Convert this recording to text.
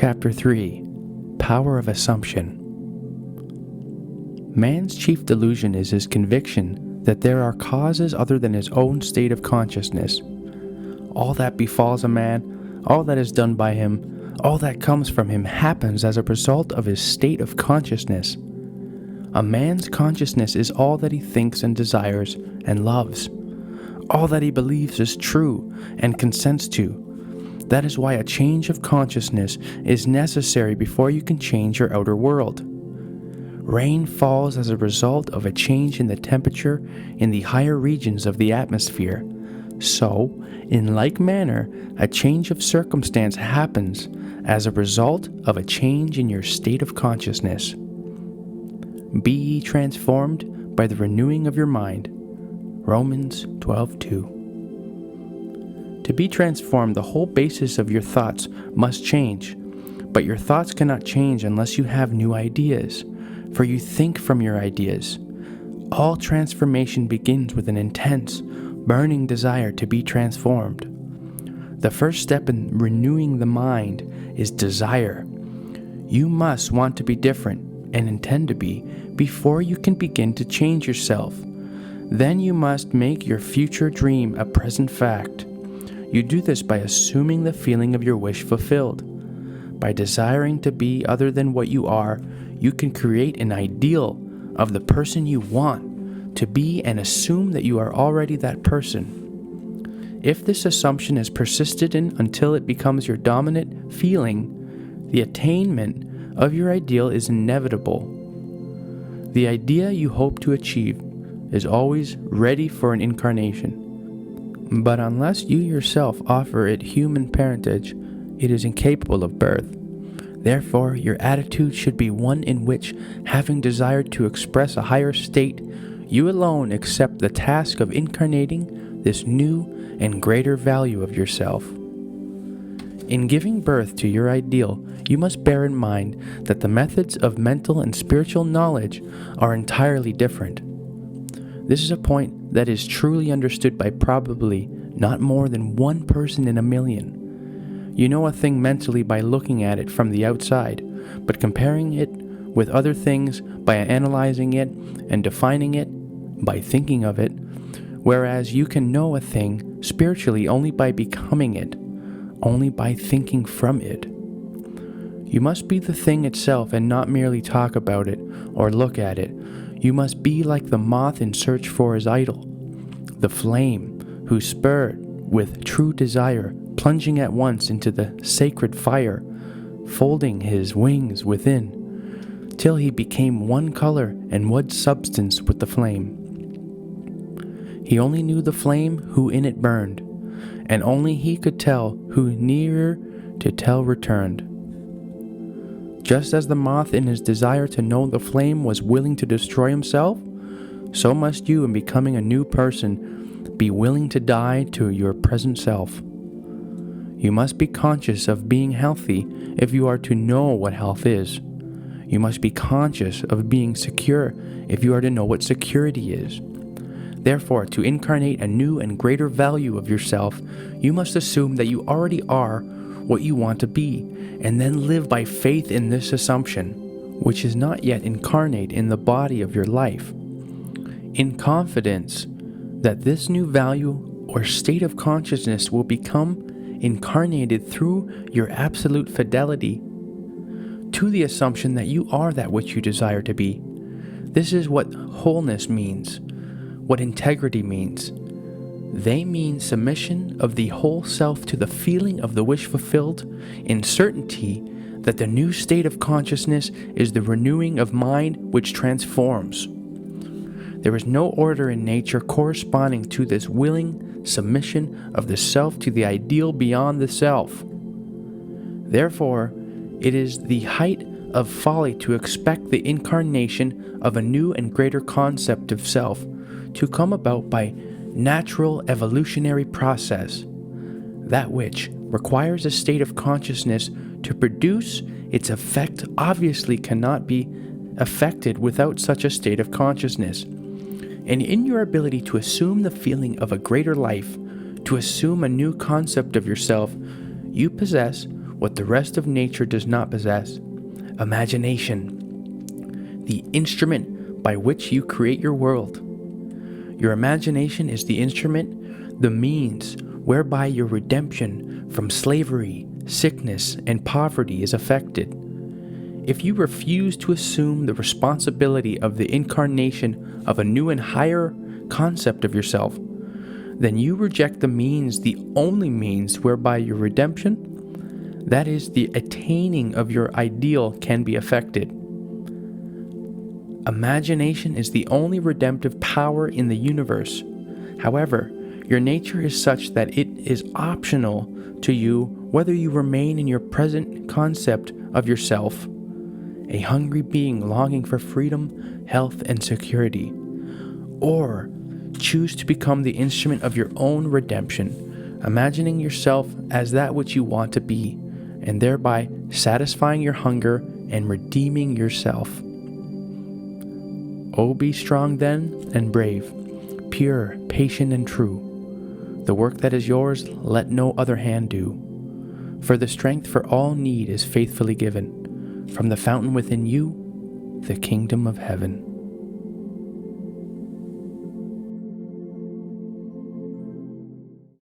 Chapter 3 Power of Assumption. Man's chief delusion is his conviction that there are causes other than his own state of consciousness. All that befalls a man, all that is done by him, all that comes from him happens as a result of his state of consciousness. A man's consciousness is all that he thinks and desires and loves, all that he believes is true and consents to. That is why a change of consciousness is necessary before you can change your outer world. Rain falls as a result of a change in the temperature in the higher regions of the atmosphere. So, in like manner, a change of circumstance happens as a result of a change in your state of consciousness. Be ye transformed by the renewing of your mind. Romans 12:2. To be transformed, the whole basis of your thoughts must change. But your thoughts cannot change unless you have new ideas, for you think from your ideas. All transformation begins with an intense, burning desire to be transformed. The first step in renewing the mind is desire. You must want to be different and intend to be before you can begin to change yourself. Then you must make your future dream a present fact. You do this by assuming the feeling of your wish fulfilled. By desiring to be other than what you are, you can create an ideal of the person you want to be and assume that you are already that person. If this assumption is persisted in until it becomes your dominant feeling, the attainment of your ideal is inevitable. The idea you hope to achieve is always ready for an incarnation. But unless you yourself offer it human parentage, it is incapable of birth. Therefore, your attitude should be one in which, having desired to express a higher state, you alone accept the task of incarnating this new and greater value of yourself. In giving birth to your ideal, you must bear in mind that the methods of mental and spiritual knowledge are entirely different. This is a point that is truly understood by probably not more than one person in a million. You know a thing mentally by looking at it from the outside, but comparing it with other things by analyzing it and defining it by thinking of it, whereas you can know a thing spiritually only by becoming it, only by thinking from it. You must be the thing itself and not merely talk about it or look at it. You must be like the moth in search for his idol, the flame who spurred with true desire, plunging at once into the sacred fire, folding his wings within, till he became one color and one substance with the flame. He only knew the flame who in it burned, and only he could tell who nearer to tell returned. Just as the moth in his desire to know the flame was willing to destroy himself, so must you in becoming a new person be willing to die to your present self. You must be conscious of being healthy if you are to know what health is. You must be conscious of being secure if you are to know what security is. Therefore, to incarnate a new and greater value of yourself, you must assume that you already are what you want to be, and then live by faith in this assumption, which is not yet incarnate in the body of your life, in confidence that this new value or state of consciousness will become incarnated through your absolute fidelity to the assumption that you are that which you desire to be. This is what wholeness means, what integrity means. They mean submission of the whole self to the feeling of the wish fulfilled, in certainty that the new state of consciousness is the renewing of mind which transforms. There is no order in nature corresponding to this willing submission of the self to the ideal beyond the self. Therefore, it is the height of folly to expect the incarnation of a new and greater concept of self to come about by natural evolutionary process. That which requires a state of consciousness to produce its effect obviously cannot be affected without such a state of consciousness. And in your ability to assume the feeling of a greater life, to assume a new concept of yourself, you possess what the rest of nature does not possess: imagination, the instrument by which you create your world. Your imagination is the instrument, the means whereby your redemption from slavery, sickness, and poverty is effected. If you refuse to assume the responsibility of the incarnation of a new and higher concept of yourself, then you reject the means, the only means whereby your redemption, that is, the attaining of your ideal, can be effected. Imagination is the only redemptive power in the universe. However, your nature is such that it is optional to you whether you remain in your present concept of yourself, a hungry being longing for freedom, health, and security, or choose to become the instrument of your own redemption, imagining yourself as that which you want to be, and thereby satisfying your hunger and redeeming yourself. Oh, be strong then and brave, pure, patient, and true. The work that is yours let no other hand do. For the strength for all need is faithfully given from the fountain within you, the kingdom of heaven.